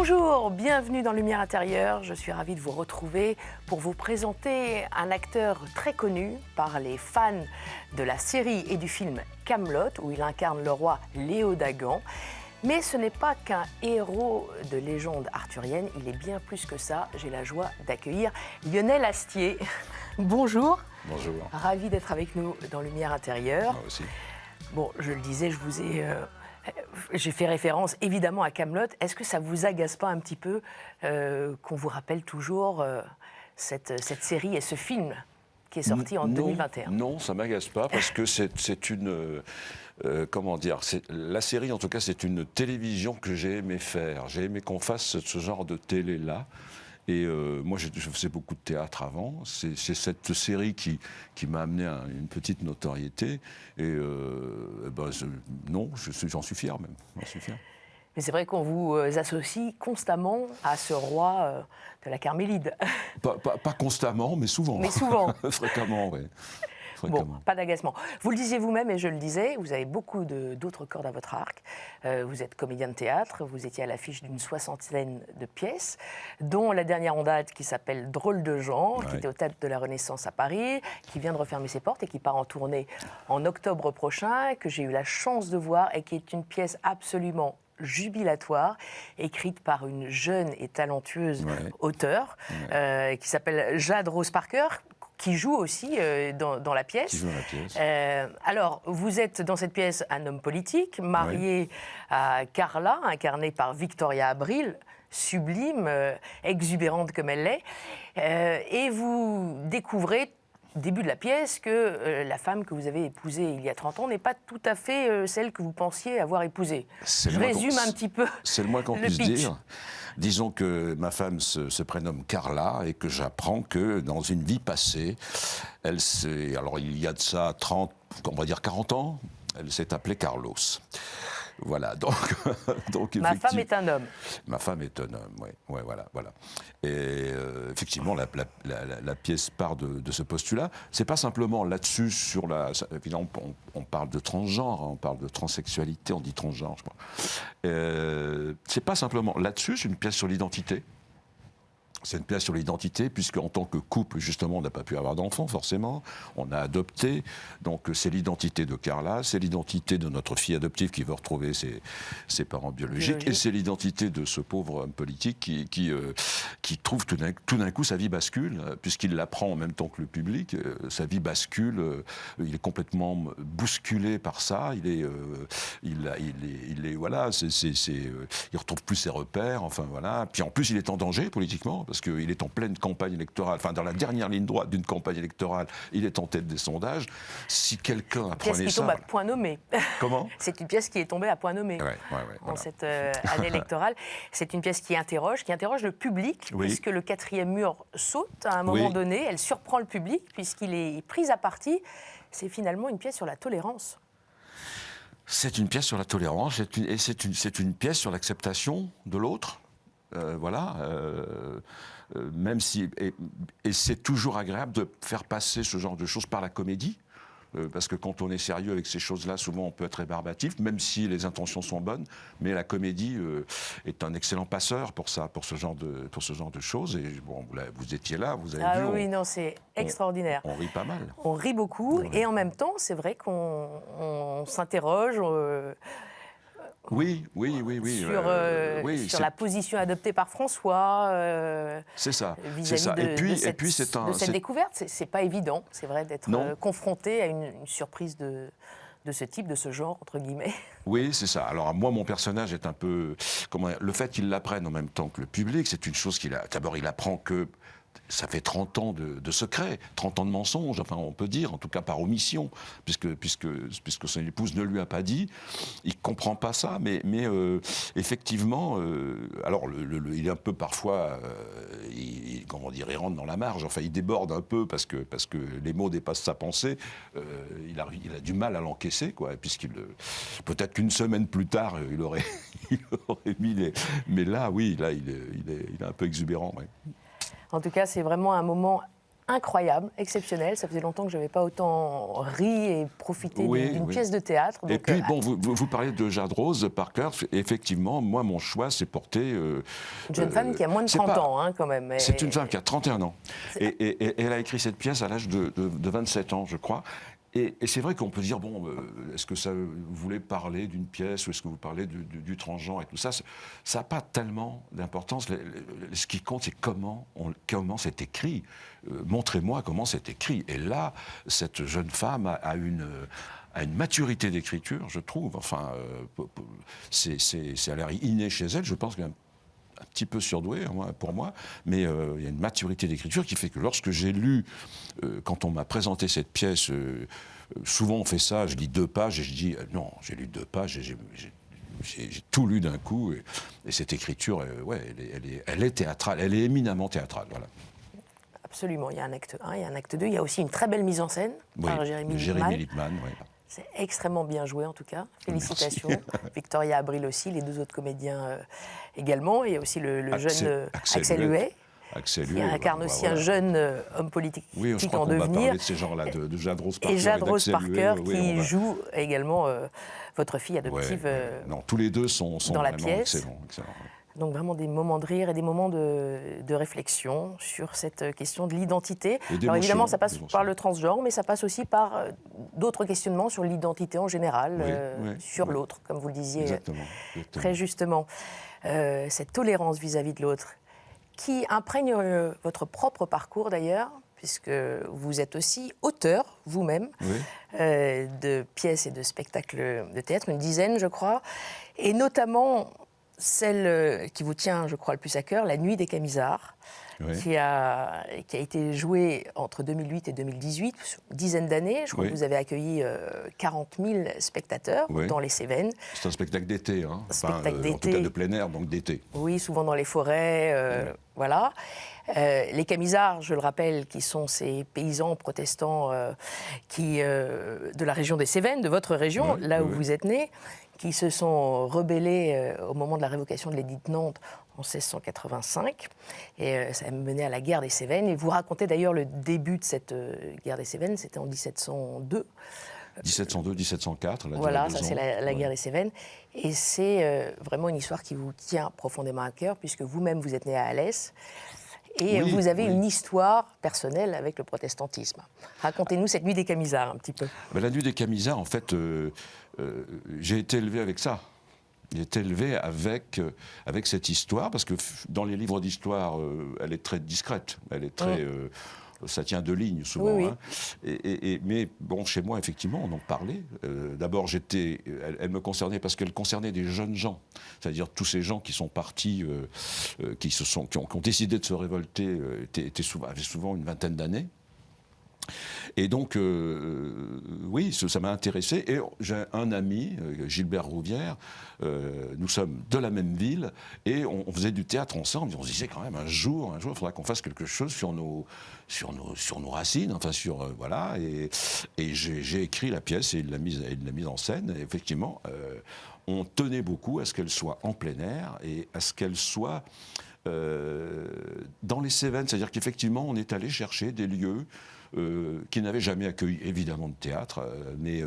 Bonjour, bienvenue dans Lumière intérieure. Je suis ravie de vous retrouver pour vous présenter un acteur très connu par les fans de la série et du film Kaamelott, où il incarne le roi Léodagan. Mais ce n'est pas qu'un héros de légende arthurienne, il est bien plus que ça. J'ai la joie d'accueillir Lionel Astier. Bonjour. Bonjour. Ravi d'être avec nous dans Lumière intérieure. Moi aussi. Bon, je le disais, j'ai fait référence évidemment à Kaamelott. Est-ce que ça vous agace pas un petit peu qu'on vous rappelle toujours cette série et ce film qui est sorti en 2021 ? Non, ça m'agace pas parce que c'est une... comment dire, la série en tout cas c'est une télévision que j'ai aimé faire. J'ai aimé qu'on fasse ce genre de télé-là. Et moi, je faisais beaucoup de théâtre avant. C'est cette série qui m'a amené à une petite notoriété. Et non, j'en suis fier même. J'en suis fier. Mais c'est vrai qu'on vous associe constamment à ce roi de la Carmélide. Pas constamment, mais souvent. Mais souvent. Fréquemment, oui. Bon, pas d'agacement. Vous le disiez vous-même, et je le disais, vous avez beaucoup d'autres cordes à votre arc. Vous êtes comédien de théâtre, vous étiez à l'affiche d'une 60aine de pièces, dont la dernière en date qui s'appelle Drôle de gens, qui était au Théâtre de la Renaissance à Paris, qui vient de refermer ses portes et qui part en tournée en octobre prochain, que j'ai eu la chance de voir et qui est une pièce absolument jubilatoire, écrite par une jeune et talentueuse auteure qui s'appelle Jade Rose Parker, qui joue aussi dans la pièce. Qui joue dans la pièce. Alors, vous êtes dans cette pièce un homme politique, marié à Carla, incarnée par Victoria Abril, sublime, exubérante comme elle l'est, et vous découvrez, début de la pièce, que la femme que vous avez épousée il y a 30 ans n'est pas tout à fait celle que vous pensiez avoir épousée. Je résume un petit peu. C'est le moins qu'on puisse pitch. dire. Disons que ma femme se prénomme Carla et que j'apprends que dans une vie passée, alors il y a de ça 30, on va dire 40 ans, elle s'est appelée Carlos. Voilà, donc Ma femme est un homme. Ma femme est un homme, oui, voilà. Et effectivement, la pièce part de ce postulat. C'est pas simplement là-dessus, évidemment, on parle de transgenre, on parle de transsexualité, on dit transgenre, je crois. C'est pas simplement là-dessus, c'est une pièce sur l'identité. C'est une pièce sur l'identité, puisque en tant que couple, justement, on n'a pas pu avoir d'enfant, forcément. On a adopté. Donc, c'est l'identité de Carla, c'est l'identité de notre fille adoptive qui veut retrouver ses parents biologiques, et c'est l'identité de ce pauvre homme politique qui trouve tout d'un coup sa vie bascule, puisqu'il l'apprend en même temps que le public. Sa vie bascule, il est complètement bousculé par ça. Il retrouve plus ses repères, enfin voilà. Puis en plus, il est en danger politiquement, parce qu'il est en pleine campagne électorale, enfin dans la dernière ligne droite d'une campagne électorale, il est en tête des sondages. Si quelqu'un apprenait ça... Pièce qui tombe à point nommé. Comment ? C'est une pièce qui est tombée à point nommé en cette année électorale. C'est une pièce qui interroge le public, puisque le quatrième mur saute à un moment donné, elle surprend le public, puisqu'il est pris à partie. C'est finalement une pièce sur la tolérance. C'est une pièce sur la tolérance, c'est une pièce sur l'acceptation de l'autre. Même si... Et c'est toujours agréable de faire passer ce genre de choses par la comédie, parce que quand on est sérieux avec ces choses-là, souvent on peut être rébarbatif, même si les intentions sont bonnes, mais la comédie est un excellent passeur pour ça, pour ce genre de choses. Et bon, vous étiez là, vous avez vu... Oui, non, c'est extraordinaire. On rit pas mal. On rit beaucoup, et en même temps, c'est vrai qu'on s'interroge... Oui. Sur la position adoptée par François. C'est ça. Vis-à-vis de cette découverte. C'est pas évident, c'est vrai, d'être confronté à une surprise de ce type, de ce genre, entre guillemets. Oui, c'est ça. Alors moi, mon personnage est un peu... le fait qu'il l'apprenne en même temps que le public, c'est une chose qu'il a... D'abord, il apprend que ça fait 30 ans de secrets, 30 ans de mensonges, enfin on peut dire, en tout cas par omission, puisque son épouse ne lui a pas dit. Il ne comprend pas ça, mais effectivement, alors il est un peu parfois, il rentre dans la marge, enfin il déborde un peu parce que les mots dépassent sa pensée, il a du mal à l'encaisser, quoi, peut-être qu'une semaine plus tard, il aurait mis les... Mais là, oui, il est un peu exubérant, ouais. En tout cas, c'est vraiment un moment incroyable, exceptionnelle. Ça faisait longtemps que je n'avais pas autant ri et profité d'une pièce de théâtre. Et puis, bon, vous parlez de Jade Rose Parker. Effectivement, moi, mon choix s'est porté... une jeune femme qui a moins de 30 ans, hein, quand même. C'est une femme qui a 31 ans. Et elle a écrit cette pièce à l'âge de 27 ans, je crois. Et c'est vrai qu'on peut dire, bon, est-ce que vous voulez parler d'une pièce ou est-ce que vous parlez du transgenre et tout ça? Ça n'a pas tellement d'importance. Ce qui compte, c'est comment c'est écrit. Montrez-moi comment c'est écrit. Et là, cette jeune femme a une maturité d'écriture, je trouve. Enfin, c'est à l'air inné chez elle. Je pense qu'un petit peu surdoué pour moi, mais il y a une maturité d'écriture qui fait que lorsque j'ai lu, quand on m'a présenté cette pièce, souvent on fait ça, je lis 2 pages et je dis non, j'ai lu 2 pages et j'ai tout lu d'un coup, et cette écriture, elle est théâtrale, elle est éminemment théâtrale, voilà. Absolument, il y a un acte 1, il y a un acte 2, il y a aussi une très belle mise en scène par Jérémy Lippmann. Oui. C'est extrêmement bien joué en tout cas, félicitations. Victoria Abril aussi, les 2 autres comédiens également, et il y a aussi le jeune Axel Huet. Qui incarne aussi un jeune homme politique en devenir. Oui, je crois qu'on va parler de ces gens-là, de Jade Rose Parker. Et Jade Rose Parker, qui joue également votre fille adoptive non, tous les deux sont dans la vraiment pièce. Excellents. Donc vraiment des moments de rire et des moments de réflexion sur cette question de l'identité. Alors évidemment, ça passe par le transgenre, mais ça passe aussi par d'autres questionnements sur l'identité en général, sur l'autre, comme vous le disiez très justement. Cette tolérance vis-à-vis de l'autre, qui imprègne votre propre parcours d'ailleurs, puisque vous êtes aussi auteur vous-même de pièces et de spectacles de théâtre, une dizaine je crois, et notamment celle qui vous tient je crois le plus à cœur, La Nuit des Camisards, qui a été jouée entre 2008 et 2018, une dizaine d'années. Je crois que vous avez accueilli 40 000 spectateurs dans les Cévennes. C'est un spectacle d'été, en tout cas de plein air, donc d'été. Oui, souvent dans les forêts, voilà. Les Camisards, je le rappelle, qui sont ces paysans protestants de la région des Cévennes, de votre région, là où vous êtes né, qui se sont rebellés au moment de la révocation de l'édit de Nantes en 1685. Et ça a mené à la guerre des Cévennes. Et vous racontez d'ailleurs le début de cette guerre des Cévennes, c'était en 1702. 1702-1704. Voilà, ça c'est la guerre des Cévennes. Et c'est vraiment une histoire qui vous tient profondément à cœur, puisque vous-même vous êtes né à Alès. Et vous avez une histoire personnelle avec le protestantisme. Racontez-nous cette Nuit des Camisards un petit peu. La Nuit des Camisards, en fait, j'ai été élevé avec ça. J'ai été élevé avec cette histoire, parce que dans les livres d'histoire, elle est très discrète. Elle est très... ça tient 2 lignes souvent. Oui. Hein. Mais bon, chez moi, effectivement, on en parlait. D'abord, elle me concernait parce qu'elle concernait des jeunes gens. C'est-à-dire tous ces gens qui sont partis, qui ont décidé de se révolter, avaient souvent une vingtaine d'années. Et donc, oui, ça m'a intéressé. Et j'ai un ami, Gilbert Rouvière, nous sommes de la même ville, et on faisait du théâtre ensemble. On se disait quand même, un jour, il faudra qu'on fasse quelque chose sur nos racines, enfin voilà. Et j'ai écrit la pièce et il l'a mise en scène. Et effectivement, on tenait beaucoup à ce qu'elle soit en plein air et à ce qu'elle soit dans les Cévennes. C'est-à-dire qu'effectivement, on est allé chercher des lieux qui n'avaient jamais accueilli évidemment de théâtre, mais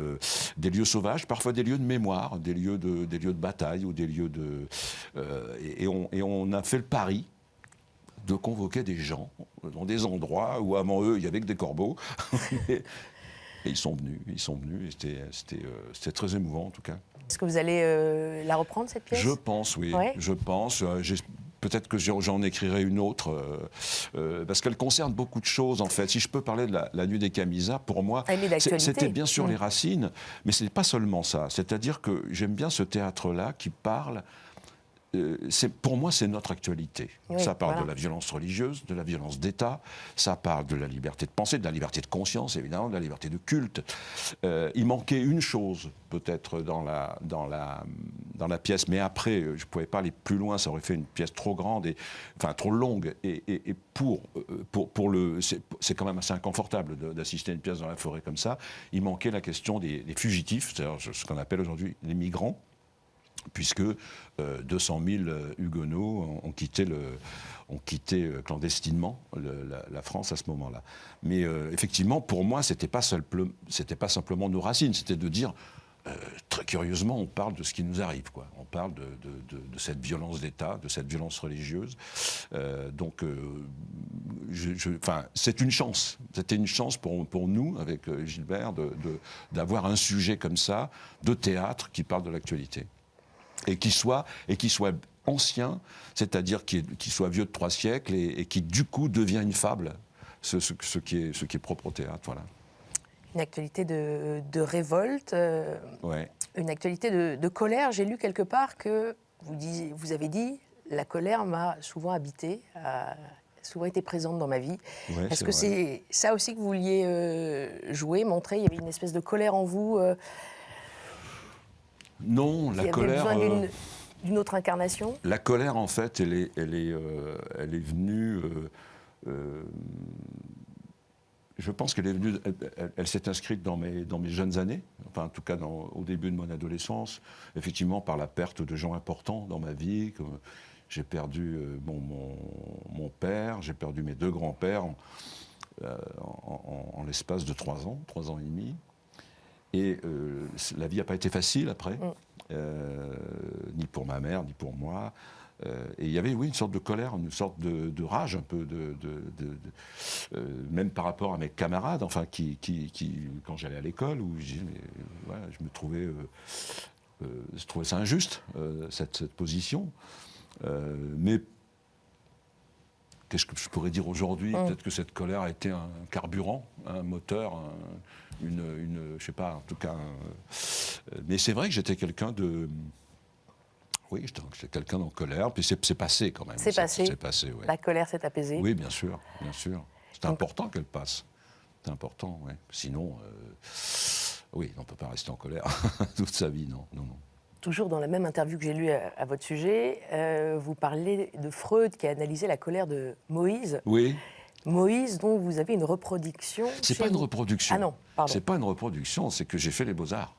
des lieux sauvages, parfois des lieux de mémoire, des lieux de bataille ou des lieux de... et on a fait le pari de convoquer des gens dans des endroits où avant eux il y avait que des corbeaux. Et ils sont venus, et c'était très émouvant en tout cas. Est-ce que vous allez la reprendre cette pièce ? Je pense, oui, je pense. Peut-être que j'en écrirai une autre, parce qu'elle concerne beaucoup de choses, en fait. Si je peux parler de la Nuit des Camisards, pour moi, c'était bien sûr les racines, mais ce n'est pas seulement ça. C'est-à-dire que j'aime bien ce théâtre-là qui parle... pour moi, c'est notre actualité. Ça parle de la violence religieuse, de la violence d'État, ça parle de la liberté de penser, de la liberté de conscience, évidemment, de la liberté de culte. Il manquait une chose, peut-être, dans la pièce, mais après, je ne pouvais pas aller plus loin, ça aurait fait une pièce trop grande, trop longue, et c'est quand même assez inconfortable d'assister à une pièce dans la forêt comme ça. Il manquait la question des fugitifs, c'est-à-dire ce qu'on appelle aujourd'hui les migrants, puisque 200 000 Huguenots ont quitté ont quitté clandestinement la France à ce moment-là. Mais effectivement, pour moi, c'était pas simplement nos racines, c'était de dire, très curieusement, on parle de ce qui nous arrive, quoi. On parle de cette violence d'État, de cette violence religieuse. C'est une chance. C'était une chance pour nous, avec Gilbert, d'avoir un sujet comme ça, de théâtre, qui parle de l'actualité. Et qui soit ancien, c'est-à-dire qui soit vieux de 3 siècles, et qui, du coup, devient une fable, ce qui est propre au théâtre, voilà. Une actualité de révolte, Ouais. une actualité de colère. J'ai lu quelque part que vous avez dit « la colère m'a souvent habité, a souvent été présente dans ma vie Ouais, ». Est-ce que c'est ça aussi que vous vouliez jouer, montrer? Il y avait une espèce de colère en vous Non, la colère... Qui avait besoin d'une autre incarnation? La colère, en fait, elle est venue... je pense qu'elle est venue, elle s'est inscrite dans mes jeunes années, enfin en tout cas au début de mon adolescence, effectivement par la perte de gens importants dans ma vie. J'ai perdu mon père, j'ai perdu mes 2 grands-pères en l'espace de 3 ans et demi. Et la vie n'a pas été facile après, ni pour ma mère, ni pour moi. Et il y avait, oui, une sorte de colère, une sorte de rage, un peu, même par rapport à mes camarades, enfin, qui quand j'allais à l'école, où je me trouvais, je trouvais ça injuste, cette position. Mais qu'est-ce que je pourrais dire aujourd'hui? Peut-être que cette colère a été un carburant, un moteur, je sais pas, en tout cas. Mais c'est vrai que j'étais quelqu'un de... Oui, j'étais quelqu'un en colère, puis c'est passé quand même. C'est passé. C'est passé, oui. La colère s'est apaisée. Oui, bien sûr, bien sûr. C'est important qu'elle passe. C'est important, oui. Sinon, oui, on ne peut pas rester en colère toute sa vie, non. Toujours dans la même interview que j'ai lue à votre sujet, vous parlez de Freud qui a analysé la colère de Moïse. Oui. Moïse, dont vous avez une reproduction. C'est pas une reproduction. Ah non, pardon. C'est pas une reproduction, c'est que j'ai fait les Beaux-Arts.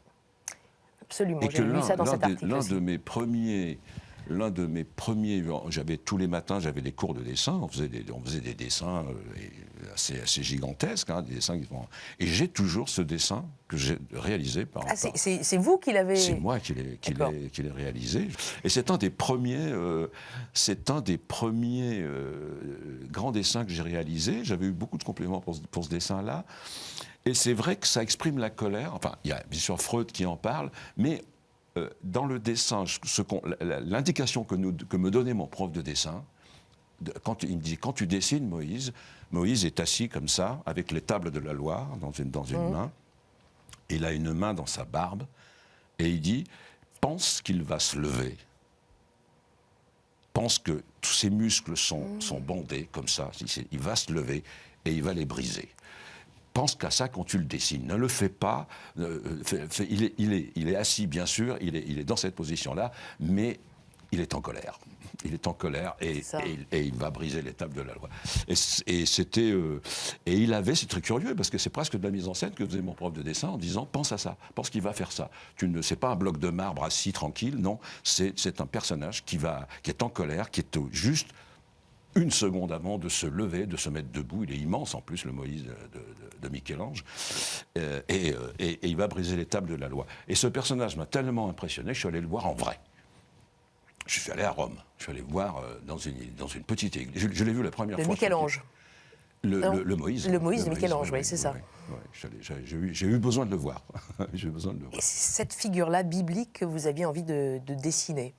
Absolument, Et j'ai lu ça dans cet article l'un aussi. de mes premiers, j'avais tous les matins, j'avais des cours de dessin, on faisait des dessins assez gigantesques, hein, des dessins et j'ai toujours ce dessin que j'ai réalisé par... C'est vous qui l'avez... C'est moi qui l'ai réalisé. Et c'est un des premiers, grands dessins que j'ai réalisés. J'avais eu beaucoup de compliments pour ce dessin-là. Et c'est vrai que ça exprime la colère. Enfin, il y a bien sûr Freud qui en parle, mais dans le dessin, l'indication que me donnait mon prof de dessin, il me dit, quand tu dessines Moïse est assis comme ça, avec les tables de la Loire dans une main. Il a une main dans sa barbe, et il dit, pense qu'il va se lever. Pense que tous ses muscles sont bandés comme ça. Il va se lever et il va les briser. Pense qu'à ça quand tu le dessines. Ne le fais pas. Il est assis, bien sûr, il est dans cette position-là, mais il est en colère. Il est en colère et il va briser les tables de la loi. Et il avait, c'est très curieux, parce que c'est presque de la mise en scène que faisait mon prof de dessin en disant, pense à ça, pense qu'il va faire ça. C'est pas un bloc de marbre assis tranquille, non, c'est un personnage qui est en colère, qui est juste une seconde avant de se lever, de se mettre debout. Il est immense en plus, le Moïse de Michel-Ange. Et il va briser les tables de la loi. Et ce personnage m'a tellement impressionné, je suis allé le voir en vrai. Je suis allé à Rome. Je suis allé le voir dans une petite église. Je l'ai vu la première fois. Michel-Ange. Le Moïse. Le Moïse de Michel-Ange, oui, c'est ça. J'ai eu besoin de le voir. J'ai eu besoin de le voir. Et cette figure-là, biblique, que vous aviez envie de dessiner?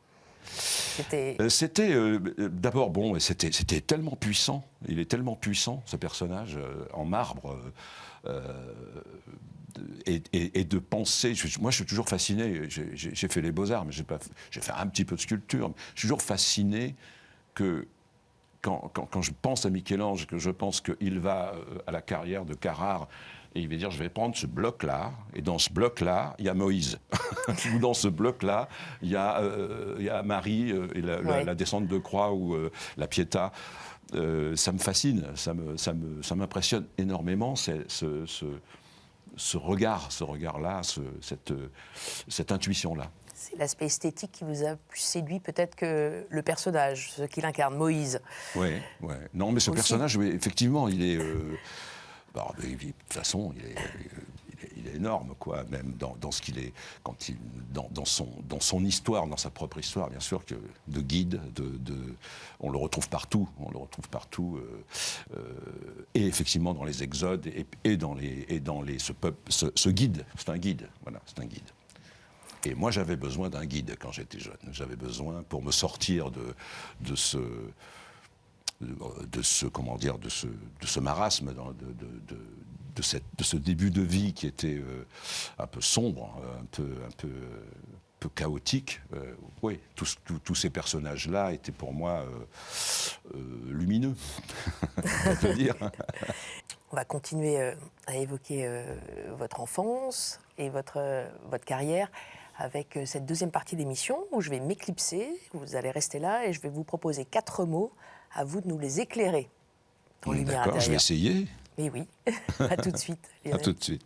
C'était d'abord c'était tellement puissant. Il est tellement puissant, ce personnage en marbre. Et de penser. Moi, je suis toujours fasciné. J'ai fait les Beaux-Arts, mais j'ai fait un petit peu de sculpture. Je suis toujours fasciné que quand je pense à Michel-Ange, que je pense qu'il va à la carrière de Carrare. Et il va dire, je vais prendre ce bloc-là, et dans ce bloc-là, il y a Moïse. Ou dans ce bloc-là, il y a Marie et la descente de croix ou la Pietà. Ça me fascine, ça m'impressionne énormément, ce regard-là, cette intuition-là. C'est l'aspect esthétique qui vous a plus séduit peut-être que le personnage, ce qu'il incarne, Moïse. Oui, ouais. Non, mais ce Aussi. personnage, oui, effectivement, il est... de toute façon, il est énorme, quoi, même dans ce qu'il est, quand il, dans son histoire, dans sa propre histoire, bien sûr, que de guide, on le retrouve partout, et effectivement dans les exodes, et dans ce guide, c'est un guide, voilà, c'est un guide. Et moi, j'avais besoin d'un guide quand j'étais jeune. J'avais besoin, pour me sortir de ce marasme, de ce début de vie qui était un peu sombre, un peu chaotique. Oui, tous ces personnages-là étaient pour moi lumineux, on peut dire. On va continuer à évoquer votre enfance et votre carrière avec cette deuxième partie d'émission où je vais m'éclipser, vous allez rester là et je vais vous proposer 4 mots, à vous de nous les éclairer dans Lumière D'accord, intérieure. je vais essayer. Mais oui, à tout de suite. À tout de suite.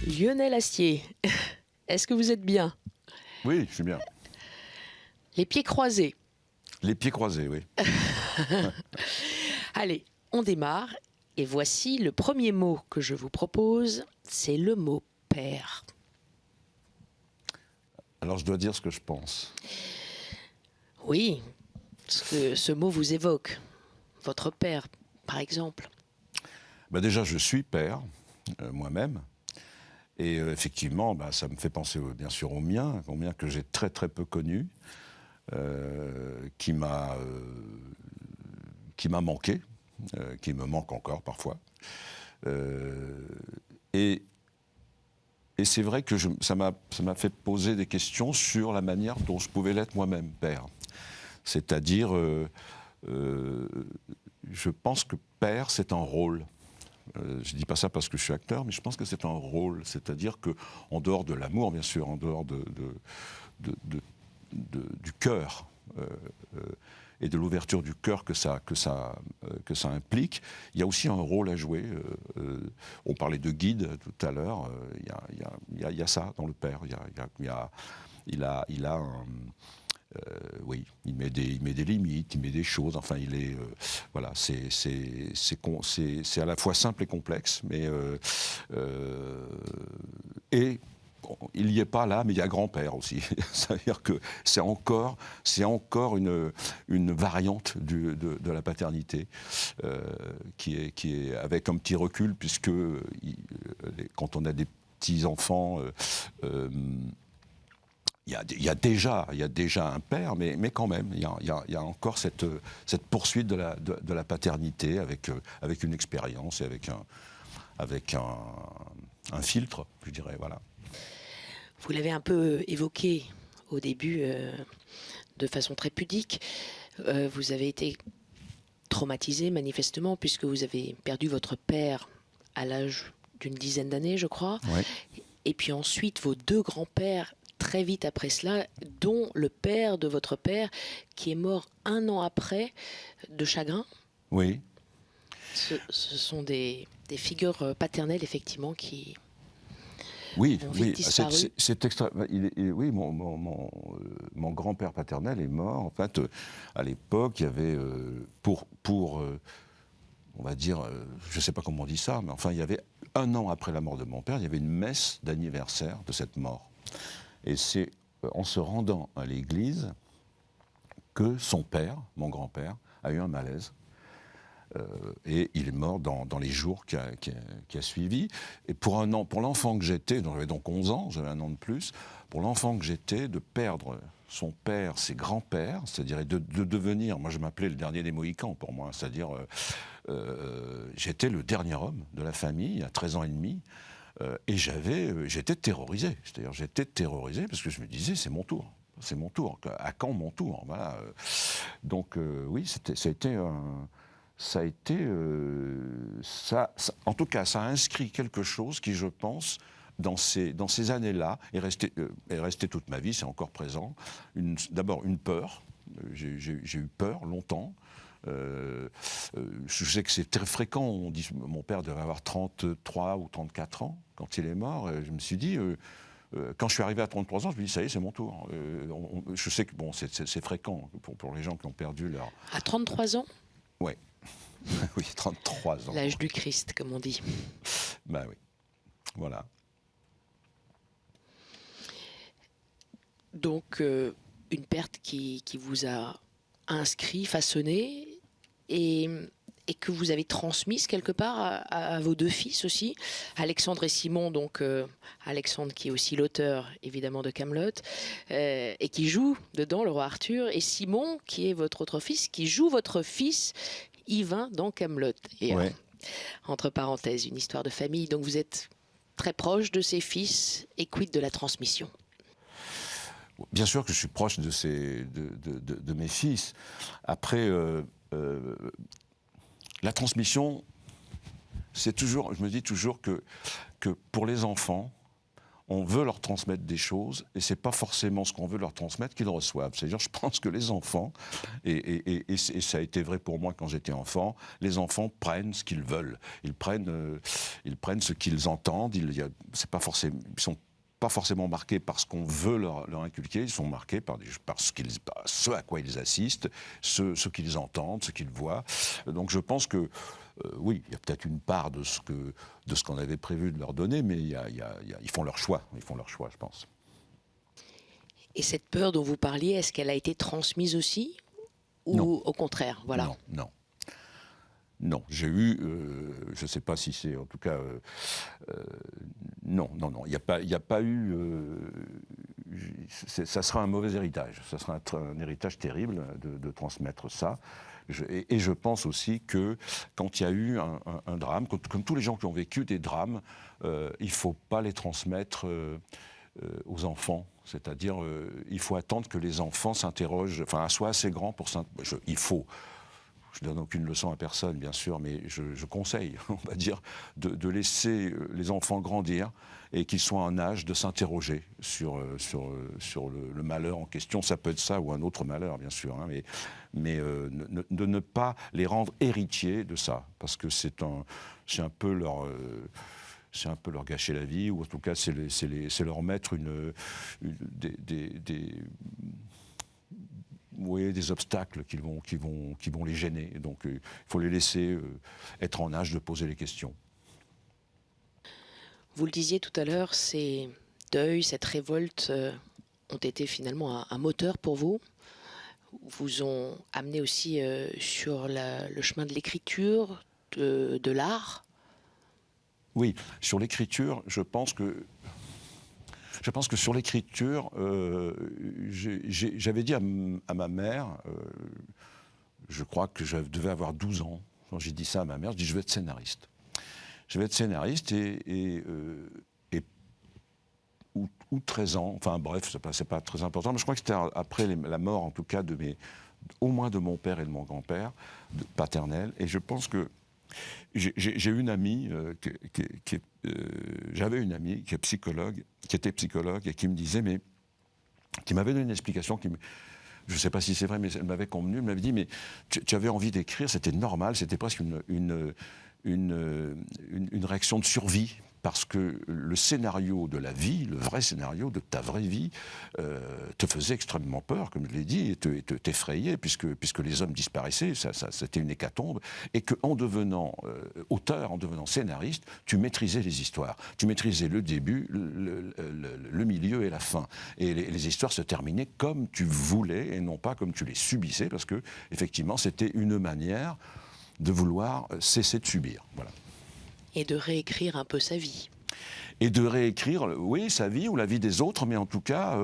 Lionel Astier, est-ce que vous êtes bien? Oui, je suis bien. Les pieds croisés. Les pieds croisés, oui. Allez, on démarre. Et voici le premier mot que je vous propose, c'est le mot père. Alors je dois dire ce que je pense. Oui, ce que ce mot vous évoque. Votre père, par exemple. Ben déjà, je suis père, moi-même. Et effectivement, ça me fait penser bien sûr au mien que j'ai très très peu connu, qui m'a manqué, qui me manque encore parfois. Et c'est vrai que ça m'a fait poser des questions sur la manière dont je pouvais l'être moi-même père. C'est-à-dire, je pense que père, c'est un rôle. Je ne dis pas ça parce que je suis acteur, mais je pense que c'est un rôle. C'est-à-dire qu'en dehors de l'amour, bien sûr, en dehors du cœur et de l'ouverture du cœur que ça implique, il y a aussi un rôle à jouer. On parlait de guide tout à l'heure. Il y a ça dans le père. Il a un... oui, il met des limites, il met des choses. Enfin, il est voilà, c'est à la fois simple et complexe, mais et bon, il n'y est pas là, mais il y a grand-père aussi. C'est-à-dire que c'est encore une variante de la paternité qui est avec un petit recul, puisque quand on a des petits enfants. Il y a déjà un père, mais quand même, il y a encore cette poursuite de la paternité avec une expérience et avec un filtre, je dirais, voilà. Vous l'avez un peu évoqué au début de façon très pudique. Vous avez été traumatisé manifestement puisque vous avez perdu votre père à l'âge d'une dizaine d'années, je crois. Ouais. Et puis ensuite, vos 2 grands-pères très vite après cela, dont le père de votre père, qui est mort 1 an après de chagrin. Oui. Ce sont des figures paternelles, effectivement, qui ont vite disparu. C'est extra. Oui, mon grand-père paternel est mort. En fait, à l'époque, il y avait, on va dire, je ne sais pas comment on dit ça, mais enfin, il y avait 1 an après la mort de mon père, il y avait une messe d'anniversaire de cette mort. Et c'est en se rendant à l'église que son père, mon grand-père, a eu un malaise. Et il est mort dans les jours qui a suivi. Et pour l'enfant que j'étais, j'avais donc 11 ans, j'avais 1 an de plus, pour l'enfant que j'étais, de perdre son père, ses grands-pères, c'est-à-dire de devenir, moi je m'appelais le dernier des Mohicans pour moi, c'est-à-dire j'étais le dernier homme de la famille à 13 ans et demi. Et j'étais terrorisé. C'est-à-dire, j'étais terrorisé parce que je me disais, c'est mon tour. C'est mon tour. À quand mon tour? Voilà. Donc, oui, en tout cas, ça a inscrit quelque chose qui, je pense, dans ces années-là, est resté toute ma vie, c'est encore présent. D'abord, une peur. J'ai eu peur longtemps. Je sais que c'est très fréquent. On dit, mon père devait avoir 33 ou 34 ans quand il est mort. Et je me suis dit, quand je suis arrivé à 33 ans, je me dis, ça y est, c'est mon tour. Je sais que bon, c'est fréquent pour les gens qui ont perdu leur... À 33 ans, Ouais. Oui, 33 ans. l'âge du Christ, comme on dit. Ben oui, voilà. Donc, une perte qui vous a inscrit, façonné, et que vous avez transmise quelque part à vos deux fils aussi, Alexandre et Simon. Donc, Alexandre qui est aussi l'auteur, évidemment, de Kaamelott, et qui joue dedans le roi Arthur, et Simon, qui est votre autre fils, qui joue votre fils Yvain dans Kaamelott. Et Ouais. entre parenthèses, une histoire de famille. Donc, vous êtes très proche de ses fils, et quid de la transmission? Bien sûr que je suis proche de mes fils. Après, la transmission, c'est toujours, je me dis toujours que pour les enfants, on veut leur transmettre des choses et c'est pas forcément ce qu'on veut leur transmettre qu'ils reçoivent. C'est-à-dire, je pense que les enfants, et ça a été vrai pour moi quand j'étais enfant, les enfants prennent ce qu'ils veulent. Ils prennent ce qu'ils entendent. C'est pas forcément, ils sont pas forcément marqués par ce qu'on veut leur inculquer, ils sont marqués par ce à quoi ils assistent, ce qu'ils entendent, ce qu'ils voient. Donc je pense que, oui, il y a peut-être une part de ce qu'on avait prévu de leur donner, mais ils font leur choix, je pense. Et cette peur dont vous parliez, est-ce qu'elle a été transmise aussi? Ou Non. au contraire, voilà. Non, j'ai eu, je ne sais pas si c'est, en tout cas, non, il n'y a pas eu, ça sera un mauvais héritage, ça sera un héritage terrible de transmettre ça. Et je pense aussi que quand il y a eu un drame, comme tous les gens qui ont vécu des drames, il ne faut pas les transmettre aux enfants. C'est-à-dire, il faut attendre que les enfants s'interrogent, enfin, soient assez grands pour s'interroger. Je ne donne aucune leçon à personne, bien sûr, mais je conseille, on va dire, de laisser les enfants grandir et qu'ils soient en âge de s'interroger sur le malheur en question. Ça peut être ça ou un autre malheur, bien sûr, hein, mais de ne pas les rendre héritiers de ça, parce que c'est un peu leur gâcher la vie, ou en tout cas, c'est leur mettre des obstacles qui vont les gêner. Donc il faut les laisser être en âge de poser les questions. Vous le disiez tout à l'heure, ces deuils, cette révolte ont été finalement un moteur pour vous. Vous ont amené aussi sur le chemin de l'écriture, de l'art. Oui, sur l'écriture, je pense que sur l'écriture, j'avais dit à ma mère, je crois que je devais avoir 12 ans, quand j'ai dit ça à ma mère, je dis je vais être scénariste. Je vais être scénariste ou 13 ans, enfin bref, c'est pas très important, mais je crois que c'était après la mort en tout cas au moins de mon père et de mon grand-père paternel, et je pense que j'ai une amie j'avais une amie qui était psychologue et qui me disait, mais qui m'avait donné une explication je ne sais pas si c'est vrai, mais elle m'avait convenu, elle m'avait dit, mais tu avais envie d'écrire, c'était normal, c'était presque une réaction de survie, parce que le scénario de la vie, le vrai scénario de ta vraie vie, te faisait extrêmement peur, comme je l'ai dit, et t'effrayait, puisque les hommes disparaissaient, c'était une hécatombe, et qu'en devenant auteur, en devenant scénariste, tu maîtrisais les histoires. Tu maîtrisais le début, le milieu et la fin. Et les histoires se terminaient comme tu voulais, et non pas comme tu les subissais, parce que, effectivement, c'était une manière de vouloir cesser de subir. Voilà. Et de réécrire un peu sa vie. Et de réécrire, oui, sa vie ou la vie des autres, mais en tout cas,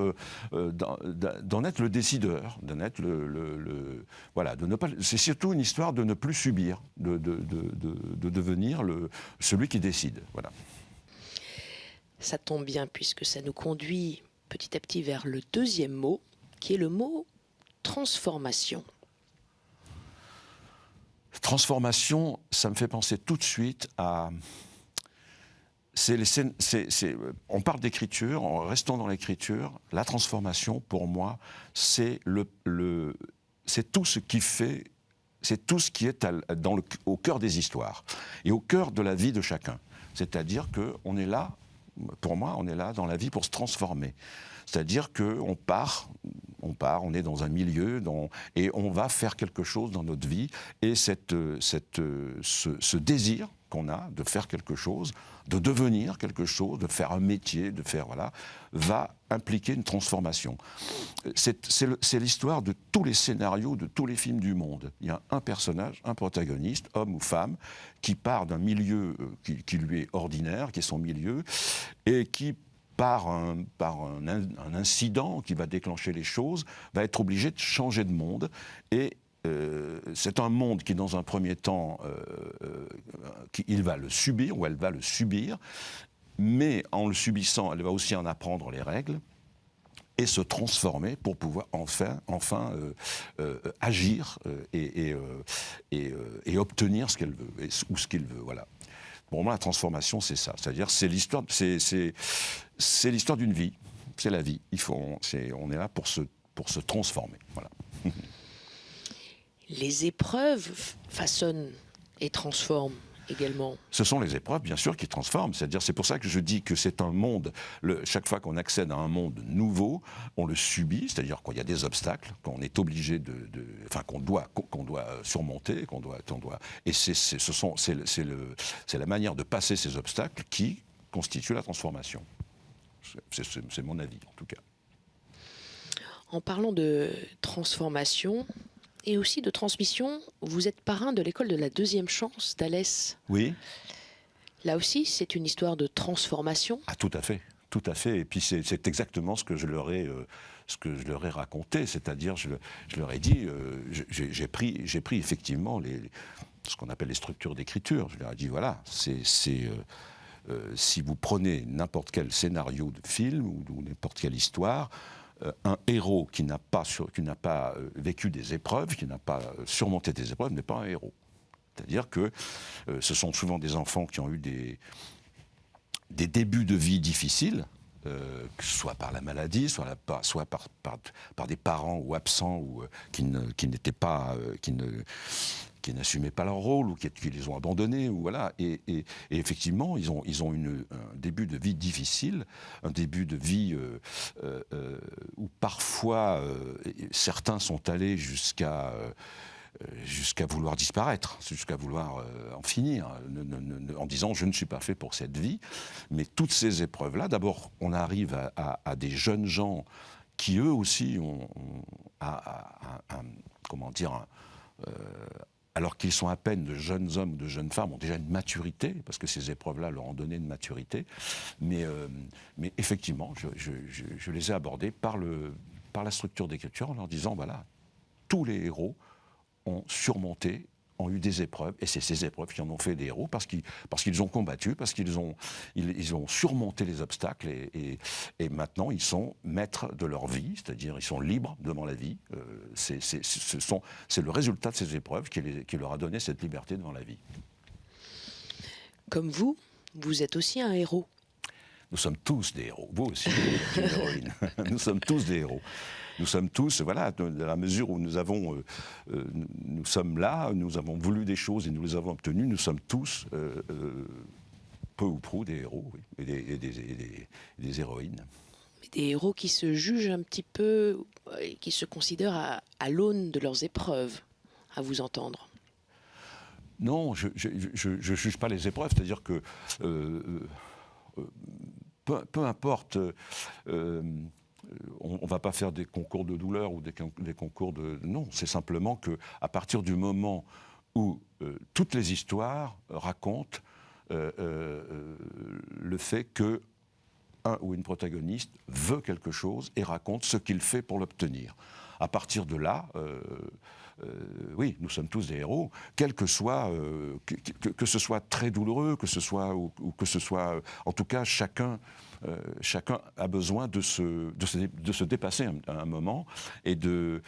d'en être le décideur, d'en être voilà, de ne pas. C'est surtout une histoire de ne plus subir, de devenir celui qui décide. Voilà. Ça tombe bien, puisque ça nous conduit petit à petit vers le deuxième mot, qui est le mot transformation. Transformation, ça me fait penser tout de suite à... on parle d'écriture, en restant dans l'écriture, la transformation, pour moi, c'est tout ce qui fait c'est tout ce qui est au cœur des histoires et au cœur de la vie de chacun. C'est-à-dire qu'on est là, pour moi, on est là dans la vie pour se transformer. C'est-à-dire qu'on on est dans un milieu et on va faire quelque chose dans notre vie. Et ce désir qu'on a de faire quelque chose, de devenir quelque chose, de faire un métier, va impliquer une transformation. C'est l'histoire de tous les scénarios, de tous les films du monde. Il y a un personnage, un protagoniste, homme ou femme, qui part d'un milieu qui lui est ordinaire, qui est son milieu, et qui par un incident qui va déclencher les choses, va être obligé de changer de monde. Et c'est un monde qui, dans un premier temps, il va le subir, ou elle va le subir, mais en le subissant, elle va aussi en apprendre les règles et se transformer pour pouvoir enfin agir et obtenir ce qu'elle veut, ou ce qu'il veut, voilà. Pour moi, la transformation, c'est ça. C'est-à-dire, c'est l'histoire d'une vie. C'est la vie. On est là pour se transformer. Voilà. Les épreuves façonnent et transforment également. Ce sont les épreuves, bien sûr, qui transforment. C'est-à-dire, c'est pour ça que je dis que c'est un monde. Chaque fois qu'on accède à un monde nouveau, on le subit. C'est-à-dire qu'il y a des obstacles qu'on est obligé qu'on doit surmonter, Et c'est la manière de passer ces obstacles qui constitue la transformation. C'est mon avis, en tout cas. En parlant de transformation et aussi de transmission, vous êtes parrain de l'école de la deuxième chance d'Alès. Oui. Là aussi, c'est une histoire de transformation. Ah, tout à fait. Tout à fait. Et puis c'est exactement ce que je leur ai raconté. C'est-à-dire, je leur ai dit, j'ai pris effectivement ce qu'on appelle les structures d'écriture. Je leur ai dit, voilà, si vous prenez n'importe quel scénario de film ou n'importe quelle histoire, un héros qui n'a pas vécu des épreuves, qui n'a pas surmonté des épreuves, n'est pas un héros. C'est-à-dire que ce sont souvent des enfants qui ont eu des débuts de vie difficiles, soit par la maladie, soit par des parents ou absents ou qui n'assumaient pas leur rôle ou qui les ont abandonnés, ou voilà. Et effectivement, ils ont un début de vie difficile, un début de vie où parfois certains sont allés jusqu'à vouloir disparaître, jusqu'à vouloir en finir, en disant « je ne suis pas fait pour cette vie ». Mais toutes ces épreuves-là, d'abord, on arrive à des jeunes gens qui, eux aussi, alors qu'ils sont à peine de jeunes hommes ou de jeunes femmes, ont déjà une maturité, parce que ces épreuves-là leur ont donné une maturité. Mais effectivement, je les ai abordés par la structure d'écriture en leur disant « voilà, tous les héros ont surmonté, ont eu des épreuves, et c'est ces épreuves qui en ont fait des héros, parce qu'ils ont combattu, parce qu'ils ont surmonté les obstacles, et maintenant ils sont maîtres de leur vie, c'est-à-dire ils sont libres devant la vie. C'est le résultat de ces épreuves qui leur a donné cette liberté devant la vie. Comme vous êtes aussi un héros. Nous sommes tous des héros, vous aussi, des héroïnes. Nous sommes tous des héros. Nous sommes tous, voilà, dans la mesure où nous sommes là, nous avons voulu des choses et nous les avons obtenues, nous sommes tous, peu ou prou, des héros, oui, et des héroïnes. Mais des héros qui se jugent un petit peu, qui se considèrent à l'aune de leurs épreuves, à vous entendre. Non, je ne juge pas les épreuves, c'est-à-dire que peu importe... on ne va pas faire des concours de douleur ou des concours de... Non, c'est simplement qu'à partir du moment où toutes les histoires racontent le fait que un ou une protagoniste veut quelque chose et raconte ce qu'il fait pour l'obtenir. À partir de là, oui, nous sommes tous des héros, quel que soit, que ce soit très douloureux, que ce soit, ou que ce soit, en tout cas, chacun a besoin de se dépasser à un moment et de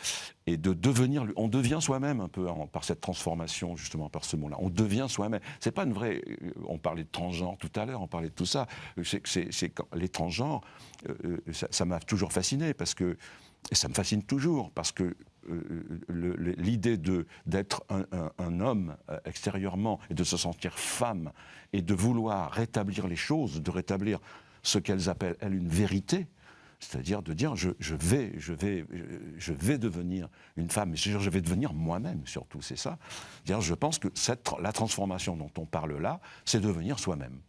devenir, on devient soi-même un peu par cette transformation, justement, par ce mot-là. On devient soi-même. C'est pas une vraie... On parlait de transgenre tout à l'heure, on parlait de tout ça. Les transgenres, ça m'a toujours fasciné parce que Et ça me fascine toujours, parce que l'idée d'être un homme extérieurement et de se sentir femme et de vouloir rétablir les choses, de rétablir ce qu'elles appellent, elles, une vérité, c'est-à-dire de dire je vais devenir une femme, mais je vais devenir moi-même surtout, c'est ça. C'est-à-dire, je pense que la transformation dont on parle là, c'est devenir soi-même.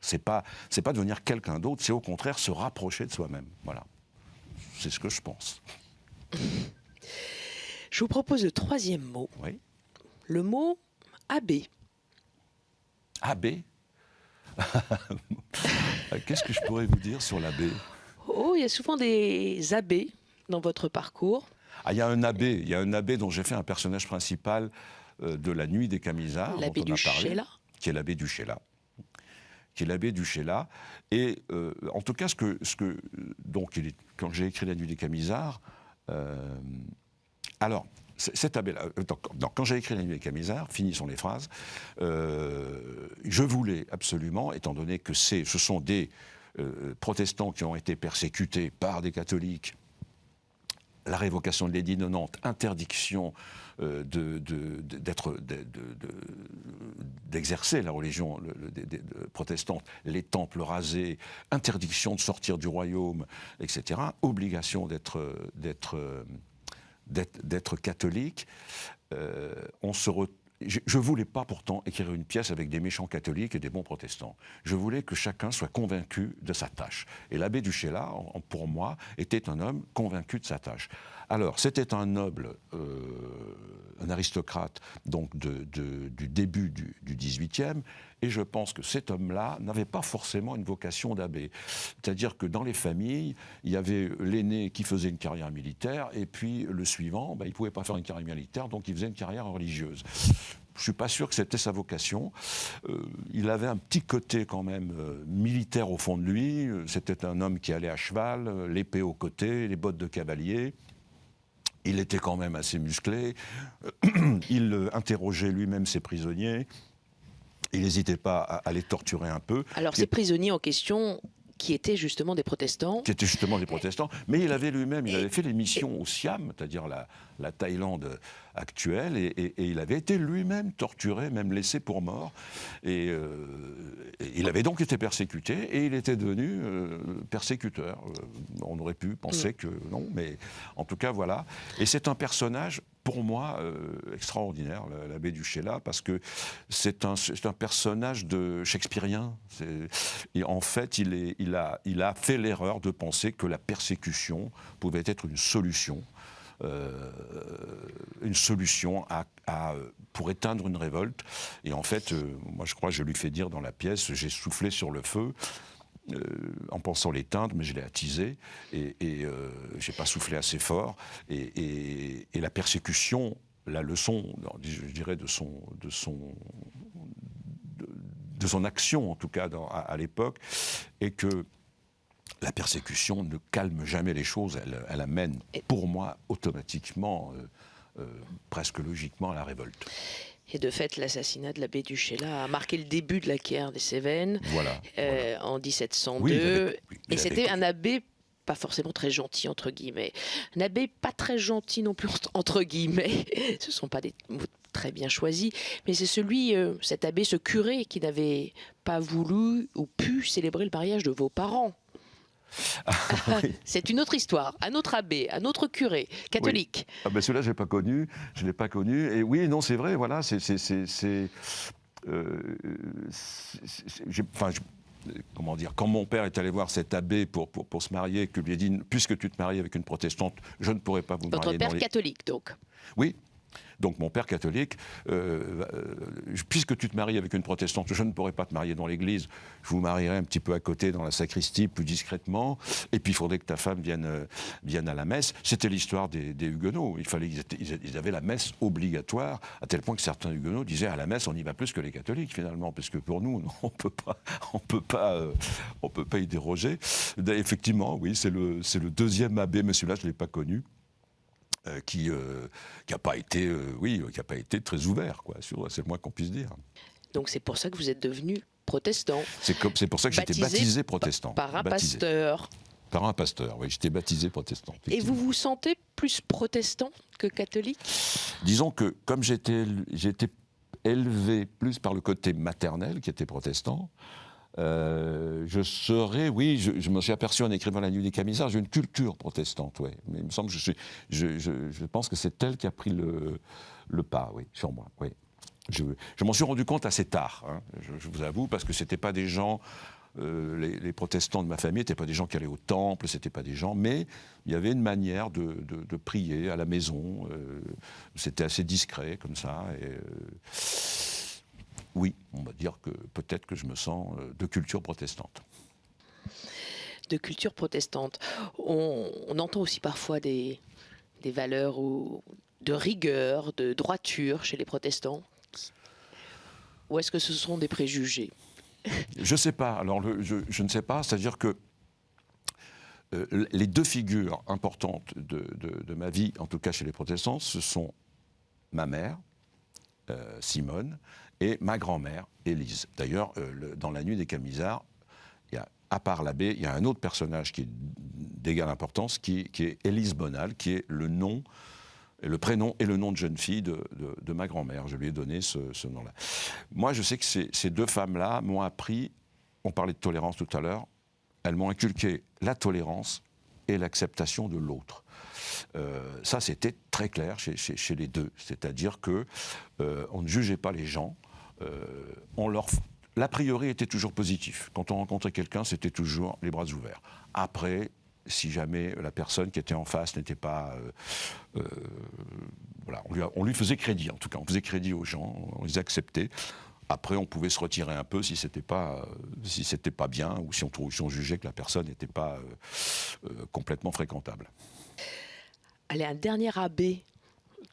C'est pas devenir quelqu'un d'autre, c'est au contraire se rapprocher de soi-même. Voilà. C'est ce que je pense. Je vous propose le troisième mot. Oui. Le mot abbé. Abbé. Qu'est-ce que je pourrais vous dire sur l'abbé? Oh, il y a souvent des abbés dans votre parcours. Ah, il y a un abbé dont j'ai fait un personnage principal de La Nuit des Camisards, L'abbé dont on a du parlé, Chéla. qui est l'abbé du Chéla. Et en tout cas, donc, quand j'ai écrit La Nuit des Camisards, alors, cet abbé-là, quand j'ai écrit La Nuit des Camisards, finissons les phrases, je voulais absolument, étant donné que ce sont des protestants qui ont été persécutés par des catholiques, la révocation de l'édit de Nantes, interdiction d'exercer la religion protestante, les temples rasés, interdiction de sortir du royaume, etc., obligation d'être catholique. Je ne voulais pas pourtant écrire une pièce avec des méchants catholiques et des bons protestants. Je voulais que chacun soit convaincu de sa tâche. Et l'abbé du Chéla, pour moi, était un homme convaincu de sa tâche. Alors, c'était un noble, un aristocrate, donc du début du XVIIIe, et je pense que cet homme-là n'avait pas forcément une vocation d'abbé. C'est-à-dire que dans les familles, il y avait l'aîné qui faisait une carrière militaire, et puis le suivant, il ne pouvait pas faire une carrière militaire, donc il faisait une carrière religieuse. Je ne suis pas sûr que c'était sa vocation. Il avait un petit côté quand même militaire au fond de lui. C'était un homme qui allait à cheval, l'épée au côté, les bottes de cavalier. Il était quand même assez musclé. Il interrogeait lui-même ses prisonniers. Il n'hésitait pas à les torturer un peu. Alors, ces prisonniers en question, qui étaient justement des protestants. Qui étaient justement des protestants. Mais il avait fait les missions au Siam, c'est-à-dire la Thaïlande actuelle, et il avait été lui-même torturé, même laissé pour mort. Et il avait donc été persécuté, et il était devenu persécuteur. On aurait pu penser que non, mais en tout cas, voilà. Et c'est un personnage, pour moi, extraordinaire, l'abbé du Chéla, parce que c'est un personnage shakespearien. Et en fait, il a fait l'erreur de penser que la persécution pouvait être une solution pour éteindre une révolte. Et en fait, moi je crois, je lui fais dire dans la pièce, j'ai soufflé sur le feu, en pensant l'éteindre, mais je l'ai attisé, et j'ai pas soufflé assez fort, et la persécution, la leçon, je dirais, de son action, en tout cas à l'époque, est que la persécution ne calme jamais les choses, elle amène, pour moi, automatiquement, presque logiquement, à la révolte. Et de fait, l'assassinat de l'abbé du Chéla a marqué le début de la guerre des Cévennes, en 1702. Oui, et c'était un abbé pas forcément très gentil, entre guillemets. Un abbé pas très gentil non plus, entre guillemets. Ce ne sont pas des mots très bien choisis, mais c'est cet abbé, ce curé, qui n'avait pas voulu ou pu célébrer le mariage de vos parents. Oui. C'est une autre histoire, un autre abbé, un autre curé, catholique. Oui. Ah ben celui-là, je ne l'ai pas connu. Et oui, non, c'est vrai, voilà, comment dire, quand mon père est allé voir cet abbé pour se marier, que lui a dit, puisque tu te maries avec une protestante, je ne pourrai pas vous marier. Votre père catholique, donc. Oui. Donc mon père catholique, puisque tu te maries avec une protestante, je ne pourrai pas te marier dans l'église, je vous marierai un petit peu à côté dans la sacristie, plus discrètement, et puis il faudrait que ta femme vienne à la messe. C'était l'histoire des Huguenots. Ils avaient la messe obligatoire, à tel point que certains Huguenots disaient à la messe on y va plus que les catholiques finalement, parce que pour nous on peut pas y déroger. Effectivement, oui, c'est le deuxième abbé, mais celui-là je l'ai pas connu. Qui n'a pas été très ouvert, quoi. C'est le moins qu'on puisse dire. Donc c'est pour ça que vous êtes devenu protestant. C'est pour ça que j'ai été baptisé protestant. Par un pasteur. Par un pasteur, oui. J'étais baptisé protestant. Et vous vous sentez plus protestant que catholique? Disons que comme j'étais élevé plus par le côté maternel, qui était protestant, je serais, oui, je me suis aperçu en écrivant La Nuit des Camisards, j'ai une culture protestante, oui. Mais il me semble que je pense que c'est elle qui a pris le pas, oui, sur moi, oui. Je m'en suis rendu compte assez tard, hein, je vous avoue, parce que c'était pas des gens, les protestants de ma famille n'étaient pas des gens qui allaient au temple, c'était pas des gens, mais il y avait une manière de prier à la maison, c'était assez discret comme ça, et oui, on va dire que peut-être que je me sens de culture protestante. De culture protestante. On entend aussi parfois des valeurs de rigueur, de droiture chez les protestants. Ou est-ce que ce sont des préjugés? Je ne sais pas. Alors, je ne sais pas. C'est-à-dire que les deux figures importantes de ma vie, en tout cas chez les protestants, ce sont ma mère, Simone, et ma grand-mère, Élise. D'ailleurs, dans La Nuit des Camisards, à part l'abbé, il y a un autre personnage qui est d'égale importance, qui est Élise Bonal, qui est le nom, le prénom et le nom de jeune fille de ma grand-mère. Je lui ai donné ce nom-là. Moi, je sais que ces deux femmes-là m'ont appris, on parlait de tolérance tout à l'heure, elles m'ont inculqué la tolérance et l'acceptation de l'autre. Ça, c'était très clair chez les deux. C'est-à-dire qu'on ne jugeait pas les gens, l'a priori était toujours positif. Quand on rencontrait quelqu'un, c'était toujours les bras ouverts. Après, si jamais la personne qui était en face n'était pas... voilà, on lui faisait crédit, en tout cas. On faisait crédit aux gens, on les acceptait. Après, on pouvait se retirer un peu si c'était pas bien ou si on jugeait que la personne n'était pas complètement fréquentable. Allez, un dernier abbé